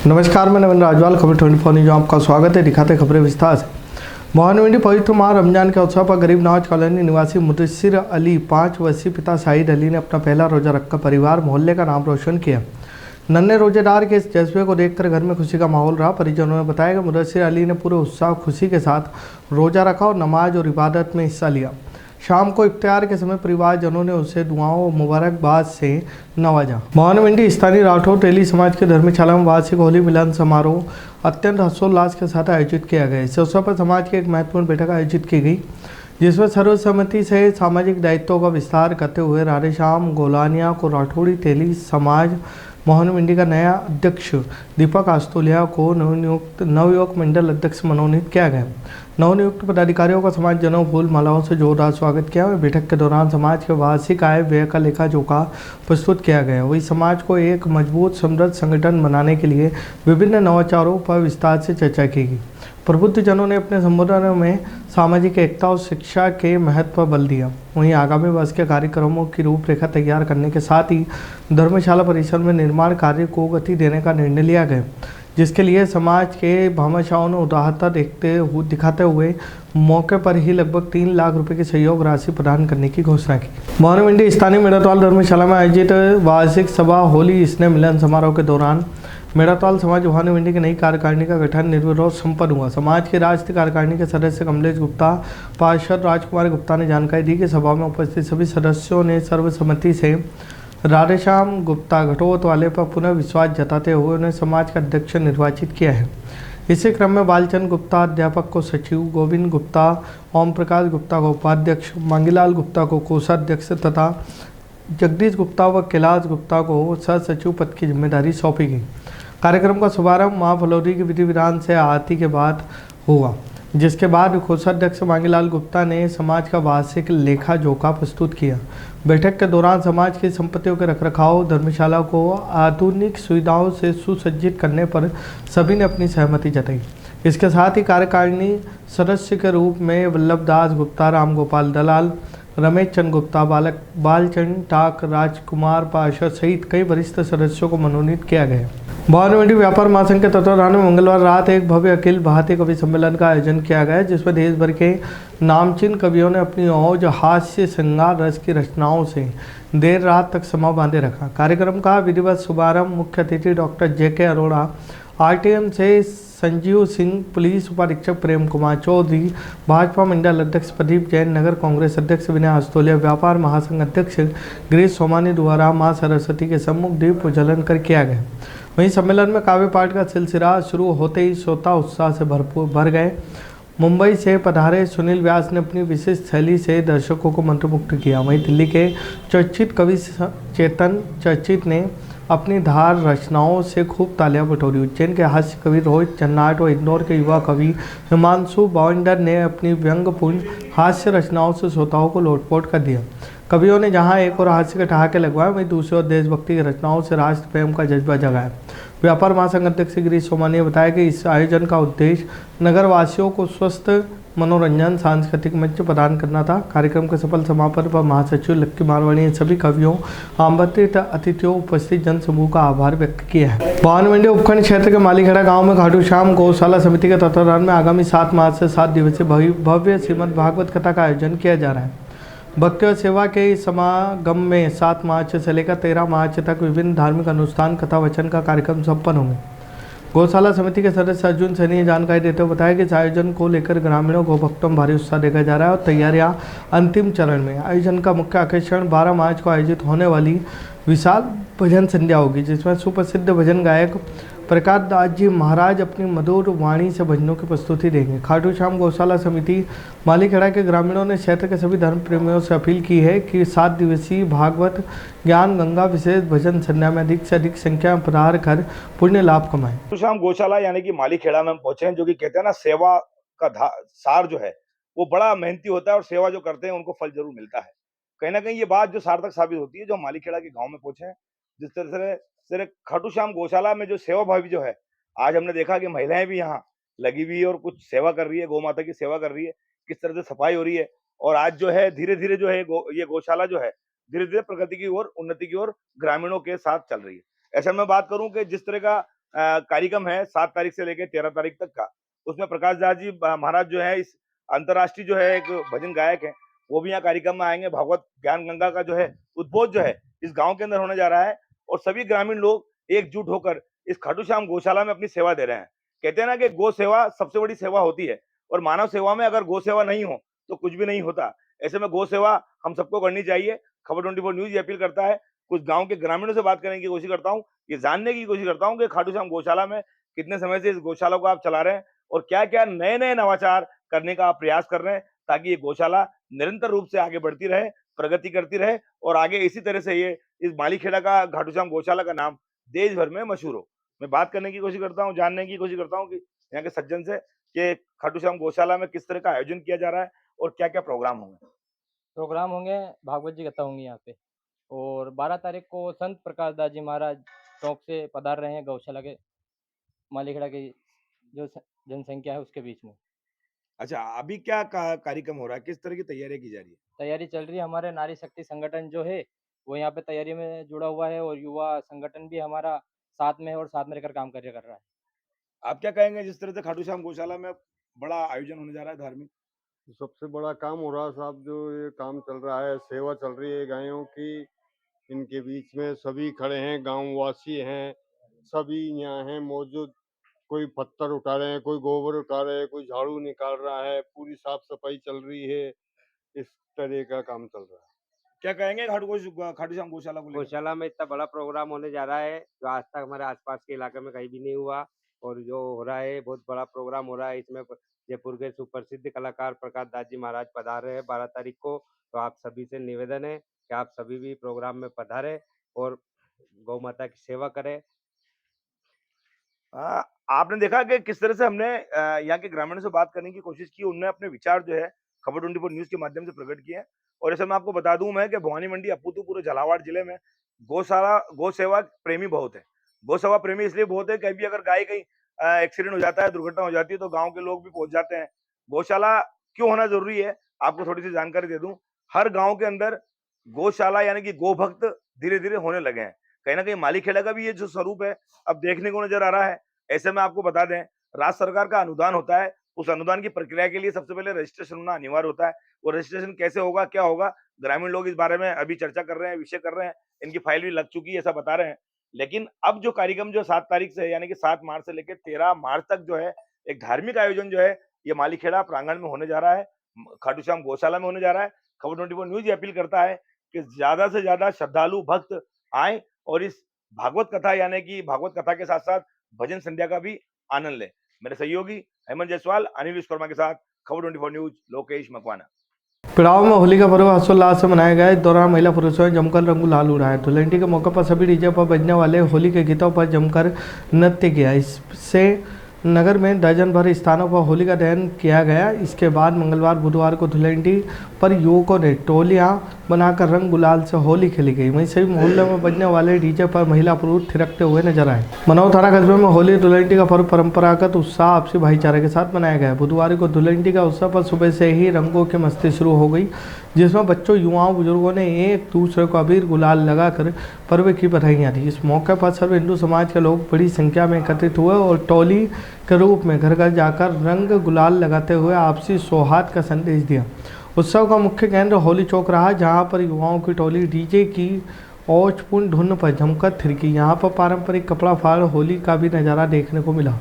नमस्कार, मैं नवीन राजवाल, खबर 24 न्यूज आपका स्वागत है। दिखाते खबरें विस्तार से। मोहानी पवित्र माह रमजान के अवसर पर गरीब नवाज कॉलोनी निवासी मुदस्सिर अली 5 वर्षीय पिता शाहिद अली ने अपना पहला रोजा रखकर परिवार मोहल्ले का नाम रोशन किया। नन्हे रोजेदार के इस जज्बे को देखकर घर में खुशी का माहौल रहा। परिजनों ने बताया कि मुदस्सिर अली ने पूरे उत्साह खुशी के साथ रोजा रखा और नमाज और इबादत में हिस्सा लिया। शाम को इफ्तार के समय परिवारजनों ने उसे दुआओं और मुबारकबाद से नवाजा। मोहानी स्थानीय राठौर टेली समाज के धर्मशाला में वार्षिक होली मिलन समारोह अत्यंत हर्षोल्लास के साथ आयोजित किया गया। इस अवसर पर समाज की एक महत्वपूर्ण बैठक आयोजित की गई, जिसमें सर्वसम्मति से सामाजिक दायित्वों का विस्तार करते हुए राधेश्याम गोलानिया को राठौड़ी टेली समाज मोहानी का नया अध्यक्ष दीपक आस्तोलिया को नवयुवक मंडल अध्यक्ष मनोनीत किया गया। नवनियुक्त पदाधिकारियों का समाज जनों फूल मालाओं से जोरदार स्वागत किया। बैठक के दौरान समाज के वार्षिक आय व्यय का लेखा जोखा प्रस्तुत किया गया। वही समाज को एक मजबूत समृद्ध संगठन बनाने के लिए विभिन्न नवाचारों पर विस्तार से चर्चा की गई। प्रबुद्ध जनों ने अपने संबोधन में सामाजिक एकता और शिक्षा के महत्व पर बल दिया। वहीं आगामी वर्ष के कार्यक्रमों की रूपरेखा तैयार करने के साथ ही धर्मशाला परिसर में निर्माण कार्य को गति देने का निर्णय लिया गया, जिसके लिए समाज के भामाशाहों ने उदारता दिखाते हुए मौके पर ही लगभग 3 लाख रुपए की सहयोग राशि प्रदान करने की घोषणा की। मोहानी स्थानीय मेड़ाताल धर्मशाला में आयोजित वार्षिक सभा होली स्नेह मिलन समारोह के दौरान मेड़ाताल समाज मोहानी की नई कार्यकारिणी का गठन निर्विरोध संपन्न हुआ। समाज की राष्ट्रीय कार्यकारिणी के सदस्य कमलेश गुप्ता, पार्षद राजकुमार गुप्ता ने जानकारी दी कि सभा में उपस्थित सभी सदस्यों ने सर्वसम्मति से राधेश्याम गुप्ता घटोत वाले पर पुनः विश्वास जताते हुए उन्हें समाज का अध्यक्ष निर्वाचित किया है। इसी क्रम में बालचंद गुप्ता अध्यापक को सचिव, गोविंद गुप्ता, ओम प्रकाश गुप्ता को उपाध्यक्ष, मांगीलाल गुप्ता को कोषाध्यक्ष तथा जगदीश गुप्ता व कैलाश गुप्ता को सह सचिव पद की जिम्मेदारी सौंपी गई। कार्यक्रम का शुभारंभ मां फलोरी की विधि विधान से आरती के बाद हुआ, जिसके बाद कोषाध्यक्ष मांगीलाल गुप्ता ने समाज का वार्षिक लेखा जोखा प्रस्तुत किया। बैठक के दौरान समाज की संपत्तियों के रखरखाव, धर्मशाला को आधुनिक सुविधाओं से सुसज्जित करने पर सभी ने अपनी सहमति जताई। इसके साथ ही कार्यकारिणी सदस्य के रूप में वल्लभ दास गुप्ता, राम गोपाल दलाल, रमेश चंद गुप्ता, बालचंद टाक, राजकुमार पार्षद सहित कई वरिष्ठ सदस्यों को मनोनीत किया गया। मोहानी व्यापार महासंघ के तत्वाधान में मंगलवार रात एक भव्य अखिल भारतीय कवि सम्मेलन का आयोजन किया गया, जिसमें देश भर के नामचीन कवियों ने अपनी औज हास्य श्रृंगार रस की रचनाओं से देर रात तक समा बांधे रखा। कार्यक्रम का विधिवत शुभारंभ मुख्य अतिथि डॉक्टर JK अरोड़ा, RTM से संजीव सिंह, पुलिस उपाधीक्षक प्रेम कुमार चौधरी, भाजपा मंडल अध्यक्ष प्रदीप जैन, नगर कांग्रेस अध्यक्ष विनय आस्तोलिया, व्यापार महासंघ अध्यक्ष गिरीश सोमानी द्वारा मां सरस्वती के सम्मुख दीप प्रज्वलन कर किया गया। वहीं सम्मेलन में काव्य पाठ का सिलसिला शुरू होते ही श्रोता उत्साह से भर गए। मुंबई से पधारे सुनील व्यास ने अपनी विशिष्ट शैली से दर्शकों को मंत्रमुग्ध किया। वहीं दिल्ली के चर्चित कवि चेतन चर्चित ने अपनी धार रचनाओं से खूब तालियां बटोरी। उज्जैन के हास्य कवि रोहित चन्नाट व इंदौर के युवा कवि हिमांशु बावंडर ने अपनी व्यंग्यपूर्ण हास्य रचनाओं से श्रोताओं को लोटपोट कर दिया। कवियों ने जहां एक और हास्य के ठहाके लगवाए, वहीं दूसरी ओर देशभक्ति की रचनाओं से राष्ट्र प्रेम का जज्बा जगाया। व्यापार महासंघ अध्यक्ष गिरीश सोमानी ने बताया कि इस आयोजन का उद्देश्य नगरवासियों को स्वस्थ मनोरंजन सांस्कृतिक मंच प्रदान करना था। कार्यक्रम के सफल समापन पर महासचिव लक्की मारवाणी ने सभी कवियों, आमंत्रित अतिथियों, उपस्थित जन समूह का आभार व्यक्त किया है। मोहानी उपखंड क्षेत्र के मालीखेड़ा गांव में खाटू श्याम गौशाला समिति के तत्वाधान में आगामी 7 मार्च से 7 दिवसीय भव्य श्रीमद् भागवत कथा का आयोजन किया जा रहा है। भक्ति और सेवा के इस समागम में 7 मार्च से लेकर 13 मार्च तक विभिन्न धार्मिक अनुष्ठान, कथा वचन का कार्यक्रम संपन्न होंगे। गौशाला समिति के सदस्य अर्जुन सैनी ने जानकारी देते हुए बताया कि इस आयोजन को लेकर ग्रामीणों को भक्तों में भारी उत्साह देखा जा रहा है और तैयारियां अंतिम चरण में। आयोजन का मुख्य आकर्षण 12 मार्च को आयोजित होने वाली विशाल भजन संध्या होगी, जिसमें सुप्रसिद्ध भजन गायक प्रकाश दास जी महाराज अपनी मधुर वाणी से भजनों की प्रस्तुति देंगे। खाटू श्याम गौशाला समिति मालीखेड़ा के ग्रामीणों ने क्षेत्र के सभी धर्म प्रेमियों से अपील की है कि 7 दिवसीय भागवत ज्ञान गंगा विशेष भजन संध्या में अधिक से अधिक संख्या में पधार कर पुण्य लाभ कमाएं। खाटू श्याम गौशाला यानी कि मालीखेड़ा में पहुंचे हैं, जो कि कहते हैं ना, सेवा का सार जो है वो बड़ा मेहनती होता है और सेवा जो करते हैं उनको फल जरूर मिलता है। कहीं ना कहीं ये बात जो सार्थक साबित होती है, जो मालीखेड़ा के गाँव में पहुंचे हैं, जिस तरह से खाटू श्याम गौशाला में जो सेवा भावी जो है, आज हमने देखा कि महिलाएं भी यहाँ लगी हुई है और कुछ सेवा कर रही है, गौ माता की सेवा कर रही है, किस तरह से सफाई हो रही है। और आज जो है धीरे धीरे जो है ये गौशाला जो है धीरे धीरे प्रगति की ओर, उन्नति की ओर ग्रामीणों के साथ चल रही है। ऐसा मैं बात करूं कि जिस तरह का कार्यक्रम है 7 तारीख से लेकर 13 तारीख तक का। उसमें प्रकाश दास जी महाराज जो है इस अंतर्राष्ट्रीय जो है एक भजन गायक है, वो भी यहाँ कार्यक्रम में आएंगे। भागवत ज्ञान गंगा का जो है उद्बोध जो है इस गांव के अंदर होने जा रहा है और सभी ग्रामीण लोग एकजुट होकर इस खाटू श्याम गौशाला में अपनी सेवा दे रहे हैं। कहते हैं ना कि गौ सेवा सबसे बड़ी सेवा होती है और मानव सेवा में अगर गौ सेवा नहीं हो तो कुछ भी नहीं होता। ऐसे में गौ सेवा हम सबको करनी चाहिए। खबर 24 न्यूज ये अपील करता है। कुछ गांव के ग्रामीणों से बात करने की कोशिश करता हूँ, ये जानने की कोशिश करता हूँ कि खाटू श्याम गौशाला में कितने समय से इस गौशाला को आप चला रहे हैं और क्या क्या नए नए नवाचार करने का आप प्रयास कर रहे हैं ताकि ये गौशाला निरंतर रूप से आगे बढ़ती रहे, प्रगति करती रहे और आगे इसी तरह से ये इस मालीखेड़ा का खाटू श्याम गौशाला का नाम देश भर में मशहूर हो। मैं बात करने की कोशिश करता हूँ, जानने की कोशिश करता हूँ कि यहाँ के सज्जन से कि खाटू श्याम गौशाला में किस तरह का आयोजन किया जा रहा है और क्या क्या प्रोग्राम होंगे। प्रोग्राम होंगे, भागवत जी कथा होंगी यहाँ पे। और 12 तारीख को संत प्रकाश दास जी महाराज चौक से पधार रहे हैं गौशाला के मालीखेड़ा की जो जनसंख्या है उसके बीच में। अच्छा, अभी क्या कार्यक्रम हो रहा है, किस तरह की तैयारी की जा रही है? तैयारी चल रही है, हमारे नारी शक्ति संगठन जो है वो यहाँ पे तैयारी में जुड़ा हुआ है और युवा संगठन भी हमारा साथ में है और साथ में रहकर काम कार्य कर रहा है। आप क्या कहेंगे जिस तरह से खाटू श्याम गौशाला में बड़ा आयोजन होने जा रहा है धार्मिक? सबसे बड़ा काम हो रहा है साहब, जो ये काम चल रहा है, सेवा चल रही है गायों की। इनके बीच में सभी खड़े हैं, गांववासी हैं, सभी यहाँ हैं मौजूद। कोई पत्थर उठा रहे हैं, कोई गोबर उठा रहे हैं, कोई झाड़ू निकाल रहा है, पूरी साफ सफाई चल रही है। इस तरह का काम चल रहा है। क्या कहेंगे खाटू श्याम गौशाला को लेकर? गौशाला में इतना बड़ा प्रोग्राम होने जा रहा है जो आज तक हमारे आसपास के इलाके में कहीं भी नहीं हुआ और जो हो रहा है बहुत बड़ा प्रोग्राम हो रहा है। इसमें जयपुर के सुप्रसिद्ध कलाकार प्रकाश दास जी महाराज पधार रहे हैं 12 तारीख को। तो आप सभी से निवेदन है कि आप सभी भी प्रोग्राम में पधारें और गौ माता की सेवा करें। आपने देखा कि किस तरह से हमने यहाँ के ग्रामीणों से बात करने की कोशिश की, उनने अपने विचार जो है खबर 24 न्यूज के माध्यम से प्रकट किए हैं। और ऐसे मैं आपको बता दूं मैं कि भवानी मंडी अपूतू पूरे झालावाड़ जिले में गौ सेवा प्रेमी बहुत है। गौ सेवा प्रेमी इसलिए बहुत है कि अभी अगर गाय कहीं एक्सीडेंट हो जाता है, दुर्घटना हो जाती है तो गाँव के लोग भी पहुंच जाते हैं। गौशाला क्यों होना जरूरी है, आपको थोड़ी सी जानकारी दे दूं। हर गाँव के अंदर गौशाला यानी कि गो भक्त धीरे धीरे होने लगे हैं। कहीं ना कहीं मालीखेड़ा का भी ये जो स्वरूप है अब देखने को नजर आ रहा है। ऐसे में आपको बता दें, राज्य सरकार का अनुदान होता है, उस अनुदान की प्रक्रिया के लिए सबसे पहले रजिस्ट्रेशन होना अनिवार्य होता है। वो रजिस्ट्रेशन कैसे होगा, क्या होगा, ग्रामीण लोग इस बारे में अभी चर्चा कर रहे हैं, विषय कर रहे हैं, इनकी फाइल भी लग चुकी है ऐसा बता रहे हैं। लेकिन अब जो कार्यक्रम जो 7 तारीख से यानी कि 7 मार्च से लेकर 13 मार्च तक जो है एक धार्मिक आयोजन जो है ये मालीखेड़ा प्रांगण में होने जा रहा है, खाटू श्याम गौशाला में होने जा रहा है। खबर 24 न्यूज ये अपील करता है कि ज्यादा से ज्यादा श्रद्धालु भक्त आए और इस भागवत कथा यानी कि भागवत कथा के साथ साथ भजन संध्या का भी आनंद ले। मेरे सहयोगी हेमंत जायसवाल, अनिल विश्वकर्मा के साथ खबर 24 न्यूज, लोकेश मकवाना। पिड़ाव में होली का पर्व हर्षोल्लास से मनाया गया। इस दौरान महिला पुरुषों ने जमकर रंग गुलाल उड़ाया। धुलंडी के मौके पर सभी डीजे पर बजने वाले होली के गीतों पर जमकर नृत्य किया। इससे नगर में दर्जन भर स्थानों पर होली का दहन किया गया। इसके बाद मंगलवार बुधवार को धुलंडी पर युवकों ने टोलियां बनाकर रंग गुलाल से होली खेली गई। वहीं सभी मोहल्लों में बजने वाले डीजे पर महिला पुरुष थिरकते हुए नजर आए। मनोर थाना कस्बे में होली धुलंडी का पर्व परंपरागत उत्साह आपसी भाईचारे के साथ मनाया गया। बुधवार को धुलंडी का उत्सव पर सुबह से ही रंगों की मस्ती शुरू हो गई, जिसमें बच्चों, युवाओं, बुजुर्गों ने एक दूसरे को अबीर गुलाल लगाकर पर्व की बधाइयाँ दी। इस मौके पर सर्व हिंदू समाज के लोग बड़ी संख्या में एकत्रित हुए और टोली के रूप में घर घर जाकर रंग गुलाल लगाते हुए आपसी सौहार्द का संदेश दिया। उत्सव का मुख्य केंद्र होली चौक रहा, जहां पर युवाओं की टोली डीजे की औचपूर्ण धुन पर जमकर थिरकी। यहाँ पर पारंपरिक कपड़ा फाड़ होली का भी नज़ारा देखने को मिला,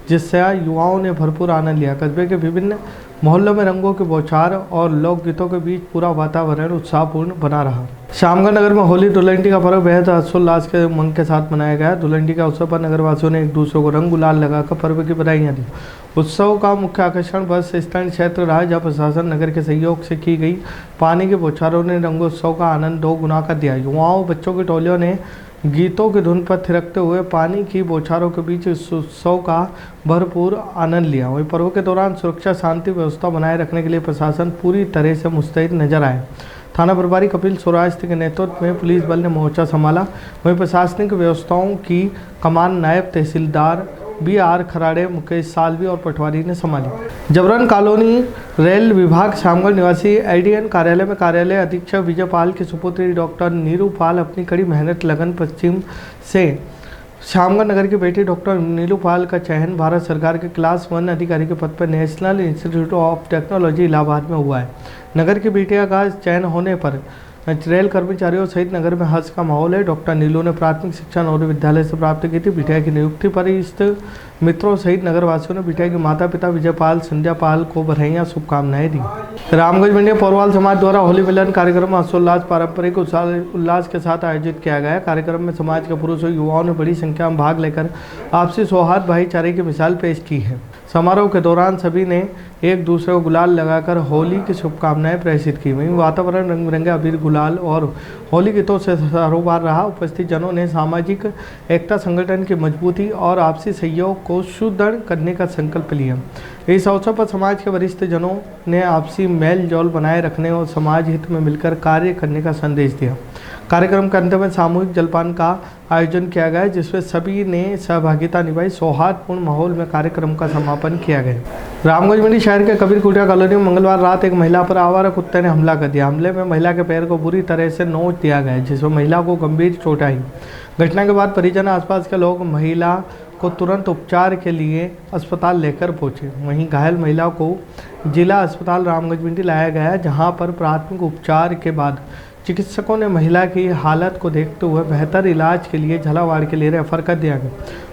जिससे युवाओं ने भरपूर आनंद लिया। कस्बे के विभिन्न मोहल्लों में रंगों के बौछार और लोकगीतों के बीच पूरा वातावरण उत्साहपूर्ण बना रहा। शामगढ़ नगर में होली धुलंडी का पर्व बेहद हर्षोल्लास के उमंग के साथ मनाया गया। धुलंडी का उत्सव पर नगरवासियों ने एक दूसरे को रंग गुलाल लगाकर पर्व की बधाइयाँ दी। उत्सव का मुख्य आकर्षण बस स्टैंड क्षेत्र रहा, जहाँ प्रशासन नगर के सहयोग से की गई पानी के बौछारों ने रंगोत्सव का आनंद 2 गुना कर दिया। युवाओं, बच्चों की टोलियों ने गीतों की धुन पर थिरकते हुए पानी की बौछारों के बीच इस उत्सव का भरपूर आनंद लिया। वहीं पर्व के दौरान सुरक्षा शांति व्यवस्था बनाए रखने के लिए प्रशासन पूरी तरह से मुस्तैद नजर आए। थाना प्रभारी कपिल सौराष्ट्र के नेतृत्व में पुलिस बल ने मोर्चा संभाला। वहीं प्रशासनिक व्यवस्थाओं की कमान नायब तहसीलदार BR खराड़े, मुकेश सालवी और पटवारी ने संभाली। जबरन कॉलोनी रेल विभाग शामगढ़ निवासी ADN कार्यालय में कार्यालय अधीक्षक विजय पाल की सुपुत्री डॉक्टर नीरू पाल अपनी कड़ी मेहनत लगन पश्चिम से श्यामगढ़ नगर की बेटी डॉक्टर नीलू पाल का चयन भारत सरकार के क्लास 1 अधिकारी के पद पर national institute of technology Allahabad में हुआ है। नगर की बेटिया का चयन होने पर रेल कर्मचारियों सहित नगर में हर्ष का माहौल है। डॉक्टर नीलू ने प्राथमिक शिक्षा नवोदय विद्यालय से प्राप्त की थी। बिटिया की नियुक्ति पर स्थित मित्रों सहित नगरवासियों ने बिटिया के माता पिता विजय पाल, संध्या पाल को बधाइयां, शुभकामनाएं दी। रामगंज मंडी पोरवाल समाज द्वारा होली मिलन कार्यक्रम हर्षोल्लास पारंपरिक उल्लास के साथ आयोजित किया गया। कार्यक्रम में समाज के पुरुषों युवाओं ने बड़ी संख्या में भाग लेकर आपसी सौहार्द भाईचारे की मिसाल पेश की है। समारोह के दौरान सभी ने एक दूसरे को गुलाल लगाकर होली की शुभकामनाएं प्रेषित की। वहीं वातावरण रंग बिरंगे अबीर, गुलाल और होली गीतों से सरोबार रहा। उपस्थित जनों ने सामाजिक एकता, संगठन की मजबूती और आपसी सहयोग को सुदृढ़ करने का संकल्प लिया। इस अवसर पर समाज के वरिष्ठ जनों ने आपसी मेल जोल बनाए रखने और समाज हित में मिलकर कार्य करने का संदेश दिया। कार्यक्रम के अंत में सामूहिक जलपान का आयोजन किया गया, जिसमें सभी ने सहभागिता निभाई। सौहार्दपूर्ण माहौल में कार्यक्रम का समापन किया गया। रामगंज मंडी शहर के कबीर कुटिया कॉलोनी में मंगलवार रात एक महिला पर आवारा कुत्ते ने हमला कर दिया। हमले में महिला के पैर को बुरी तरह से नोच दिया गया, जिसमें महिला को गंभीर चोट आई। घटना के बाद परिजन, आसपास के लोग महिला को तुरंत उपचार के लिए अस्पताल लेकर पहुंचे। वहीं घायल महिला को जिला अस्पताल रामगंज मंडी लाया गया, जहां पर प्राथमिक उपचार के बाद चिकित्सकों ने महिला की हालत को देखते हुए बेहतर इलाज के लिए झालावाड़ के लिए रेफर कर दिया गया।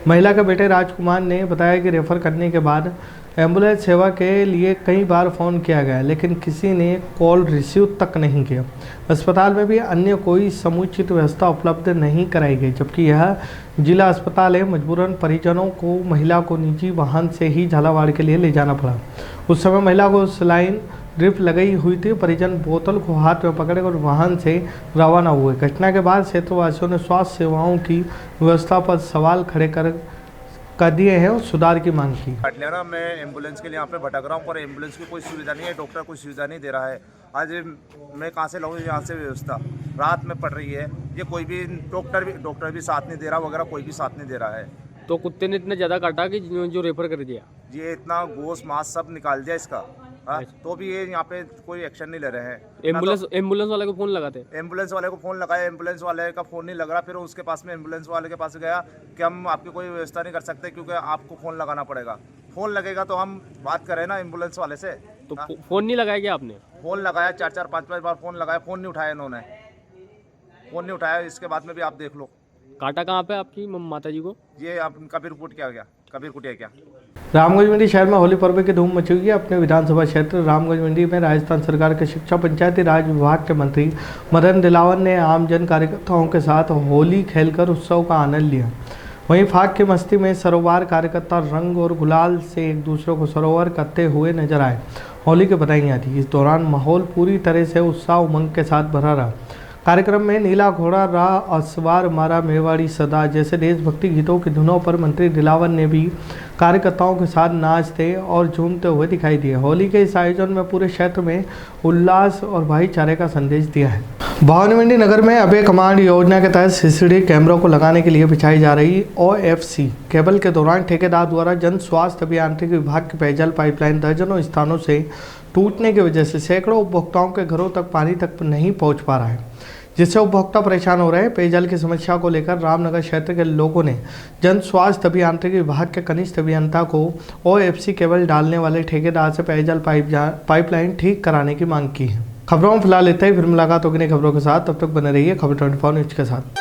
महिला के बेटे राजकुमार ने बताया कि रेफर करने के बाद एम्बुलेंस सेवा के लिए कई बार फ़ोन किया गया, लेकिन किसी ने कॉल रिसीव तक नहीं किया। अस्पताल में भी अन्य कोई समुचित व्यवस्था उपलब्ध नहीं कराई गई, जबकि यह जिला अस्पताल है। मजबूरन परिजनों को महिला को निजी वाहन से ही झालावाड़ के लिए ले जाना पड़ा। उस समय महिला को सलाइन ड्रिप लगाई हुई थी। परिजन बोतल को हाथ में पकड़कर वाहन से रवाना हुए। घटना के बाद क्षेत्रवासियों ने स्वास्थ्य सेवाओं की व्यवस्था पर सवाल खड़े कर दिए हैं और सुधार की मांग की। पाटलियाना में एम्बुलेंस के लिए यहाँ पे भटक रहा हूँ, पर एम्बुलेंस की कोई सुविधा नहीं है, डॉक्टर कोई सुविधा नहीं दे रहा है। आज मैं कहाँ से लाऊँ यहाँ से व्यवस्था, रात में पड़ रही है। ये कोई भी डॉक्टर भी साथ नहीं दे रहा, वगैरह कोई भी साथ नहीं दे रहा है। तो कुत्ते ने इतना ज़्यादा काटा कि जो रेफर कर दिया, ये इतना गोश्त मांस सब निकाल दिया इसका। तो भी ये यहाँ पे कोई एक्शन नहीं ले रहे हैं। एम्बुलेंस वाले को फ़ोन लगाते, एम्बुलेंस वाले को फ़ोन लगाया, एम्बुलेंस वाले का फ़ोन नहीं लग रहा। फिर उसके पास में एम्बुलेंस वाले के पास गया कि हम आपकी कोई व्यवस्था नहीं कर सकते, क्योंकि आपको फ़ोन लगाना पड़ेगा। फ़ोन लगेगा तो हम बात करें ना एम्बुलेंस वाले से। तो फ़ोन नहीं लगाया क्या आपने? फ़ोन लगाया, 4-4, 5-5 बार फ़ोन लगाया, फ़ोन नहीं उठाया इन्होंने, फ़ोन नहीं उठाया। इसके बाद में भी आप देख लो। काटा कहाँ पे आपकी माता जी को? ये आप कबीर कुटिया क्या, कबीर कुटिया क्या। रामगंज मंडी शहर में होली पर्व की धूम मची हुई है। अपने विधानसभा क्षेत्र रामगंज मंडी में राजस्थान सरकार के शिक्षा पंचायती राज विभाग के मंत्री मदन दिलावन ने आम जन कार्यकर्ताओं के साथ होली खेलकर उत्सव का आनंद लिया। वहीं फाग की मस्ती में सरोवर कार्यकर्ता रंग और गुलाल से एक दूसरे को सरोवर करते हुए नजर आए। होली की बधाइयाँ दी। इस दौरान माहौल पूरी तरह से उत्साह उमंग के साथ भरा रहा। कार्यक्रम में नीला घोड़ा रहा, असवार मारा मेवाड़ी सदा जैसे देशभक्ति गीतों की धुनों पर मंत्री दिलावन ने भी कार्यकर्ताओं के साथ नाचते और झूमते हुए दिखाई दिए। होली के इस आयोजन में पूरे क्षेत्र में उल्लास और भाईचारे का संदेश दिया है। भवानी मंडी नगर में अभय कमांड योजना के तहत सीसीटीवी कैमरों को लगाने के लिए बिछाई जा रही OFC केबल के दौरान ठेकेदार द्वारा जन स्वास्थ्य अभियांत्रिकी विभाग की पेयजल पाइपलाइन दर्जनों स्थानों से टूटने की वजह से सैकड़ों उपभोक्ताओं के घरों तक पानी तक नहीं पहुंच पा रहा है, जिससे उपभोक्ता परेशान हो रहे हैं। पेयजल की समस्या को लेकर रामनगर क्षेत्र के लोगों ने जन स्वास्थ्य अभियांत्रिकी विभाग के कनिष्ठ अभियंता को OFC केबल डालने वाले ठेकेदार से पेयजल पाइपलाइन ठीक कराने की मांग की है। खबरों में फिलहाल इतना ही। फिर मुलाकात होगी नई खबरों के साथ। तब तक बने रहिए खबर 24 न्यूज के साथ।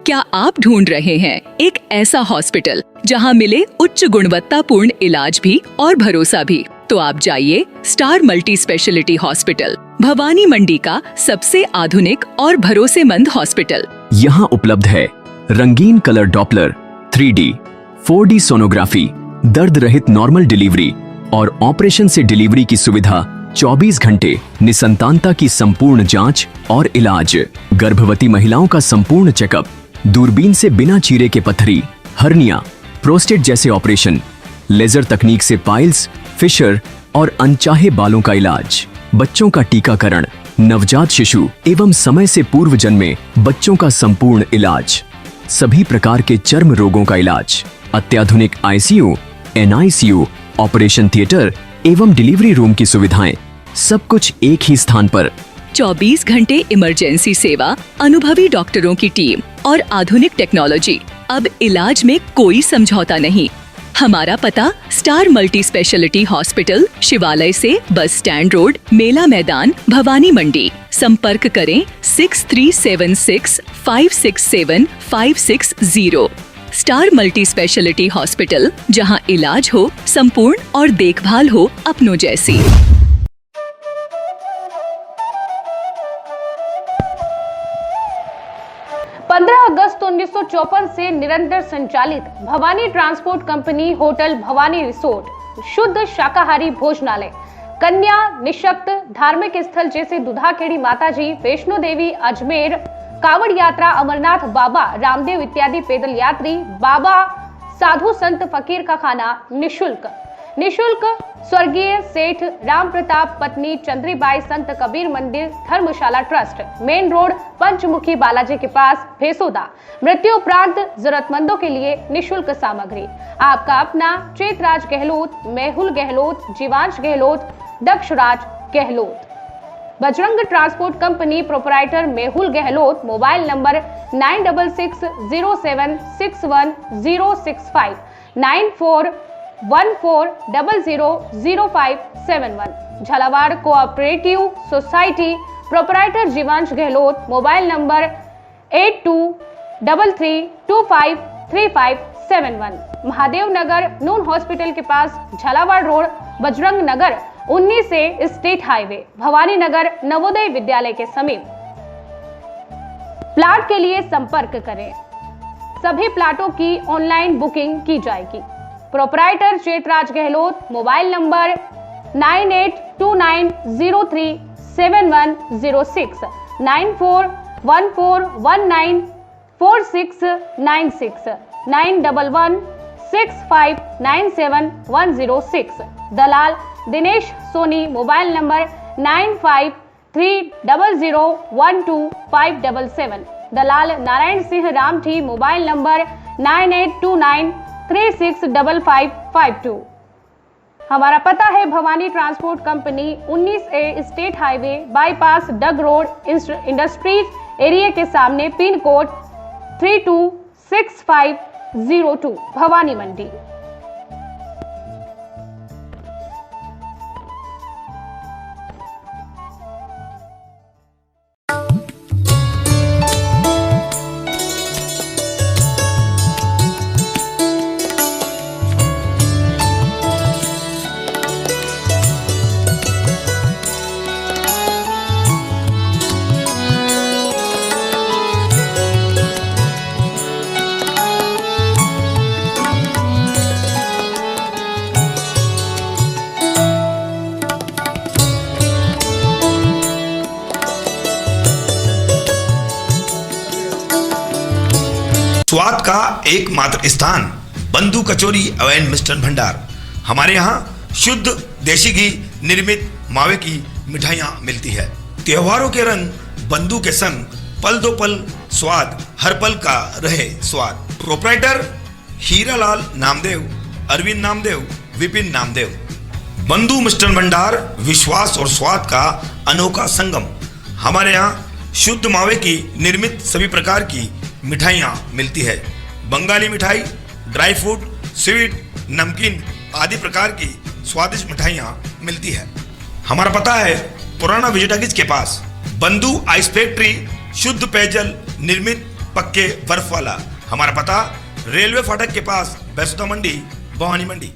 क्या आप ढूंढ रहे हैं एक ऐसा हॉस्पिटल जहां मिले उच्च गुणवत्तापूर्ण इलाज भी और भरोसा भी? तो आप जाइए star multi speciality hospital, Bhawani Mandi का सबसे आधुनिक और भरोसेमंद हॉस्पिटल। यहाँ उपलब्ध है रंगीन colour Doppler, 3D, 4D sonography, दर्द रहित नॉर्मल डिलीवरी और ऑपरेशन से डिलीवरी की सुविधा, 24 घंटे निसंतानता की संपूर्ण जांच और इलाज, गर्भवती महिलाओं का संपूर्ण चेकअप, दूरबीन से बिना चीरे के पथरी, हर्निया, प्रोस्टेट जैसे ऑपरेशन, लेजर तकनीक से पाइल्स, फिशर और अनचाहे बालों का इलाज, बच्चों का टीकाकरण, नवजात शिशु एवं समय से पूर्व जन्मे बच्चों का संपूर्ण इलाज, सभी प्रकार के चर्म रोगों का इलाज, अत्याधुनिक आईसीयू, एनआईसीयू, ऑपरेशन थिएटर एवं डिलीवरी रूम की सुविधाएं, सब कुछ एक ही स्थान पर। 24 घंटे इमरजेंसी सेवा, अनुभवी डॉक्टरों की टीम और आधुनिक टेक्नोलॉजी। अब इलाज में कोई समझौता नहीं। हमारा पता स्टार मल्टी स्पेशलिटी हॉस्पिटल, शिवालय से बस स्टैंड रोड, मेला मैदान, भवानी मंडी। संपर्क करें 6376567560। स्टार मल्टी स्पेशलिटी हॉस्पिटल, जहां इलाज हो संपूर्ण और देखभाल हो अपनों जैसी। 15 अगस्त 1954 से निरंतर संचालित Bhavani transport company hotel Bhavani resort, शुद्ध शाकाहारी भोजनालय, कन्या निशक्त धार्मिक स्थल जैसे दुधाखेड़ी माताजी, वैष्णो देवी, अजमेर, कावड़ यात्रा, अमरनाथ बाबा, रामदेव इत्यादि पैदल यात्री, बाबा, साधु संत फकीर का खाना निशुल्क। स्वर्गीय सेठ राम प्रताप पत्नी चंद्रीबाई संत कबीर मंदिर धर्मशाला ट्रस्ट, मेन रोड, पंचमुखी बालाजी के पास, भेसोदा। मृत्यु उपरांत जरूरतमंदों के लिए निशुल्क सामग्री। आपका अपना Chetraj Gehlot, Mehul Gehlot, Jeevansh Gehlot, Dakshraj Gehlot. Bajrang transport company proprietor Mehul Gehlot. Mobile number 9660761065 9414000571। Jhalawar cooperative society proprietor Jeevansh Gehlot. Mobile number 8233253571। Mahadev Nagar नून हॉस्पिटल के पास, झालावाड़ रोड, बजरंग नगर 19 से स्टेट हाईवे, भवानी नगर नवोदय विद्यालय के समीप। प्लाट के लिए संपर्क करें। सभी प्लाटों की ऑनलाइन बुकिंग की जाएगी। Proprietor Chetraj Gehlot. Mobile number 9829037106 9414194696 9116597106। दलाल दिनेश सोनी। Mobile number 9530012577। दलाल नारायण सिंह रामठी। Mobile number 9829365552। हमारा पता है Bhawani transport company 19A state highway bypass Dag road, industries area के सामने, पिन कोड 326502, भवानी मंडी। स्वाद का एकमात्र स्थान बंधु कचौरी एवं मिष्ठान भंडार। हमारे यहाँ शुद्ध देसी घी निर्मित मावे की मिठाइयाँ मिलती है। त्योहारों के रंग बंधु के संग, पल दो पल स्वाद, हर पल का रहे स्वाद। प्रोपराइटर हीरालाल नामदेव, अरविंद नामदेव, विपिन नामदेव। बंधु मिष्ठान भंडार विश्वास और स्वाद का अनोखा संगम। हमारे यहाँ शुद्ध मावे की निर्मित सभी प्रकार की मिठाइयाँ मिलती है। बंगाली मिठाई, ड्राई फ्रूट, स्वीट, नमकीन आदि प्रकार की स्वादिष्ट मिठाइयाँ मिलती है। हमारा पता है पुराना विजयटागिज के पास, बंधु आइस फैक्ट्री, शुद्ध पेयजल निर्मित पक्के बर्फ वाला। हमारा पता रेलवे फाटक के पास, बैसोदा मंडी, भवानी मंडी।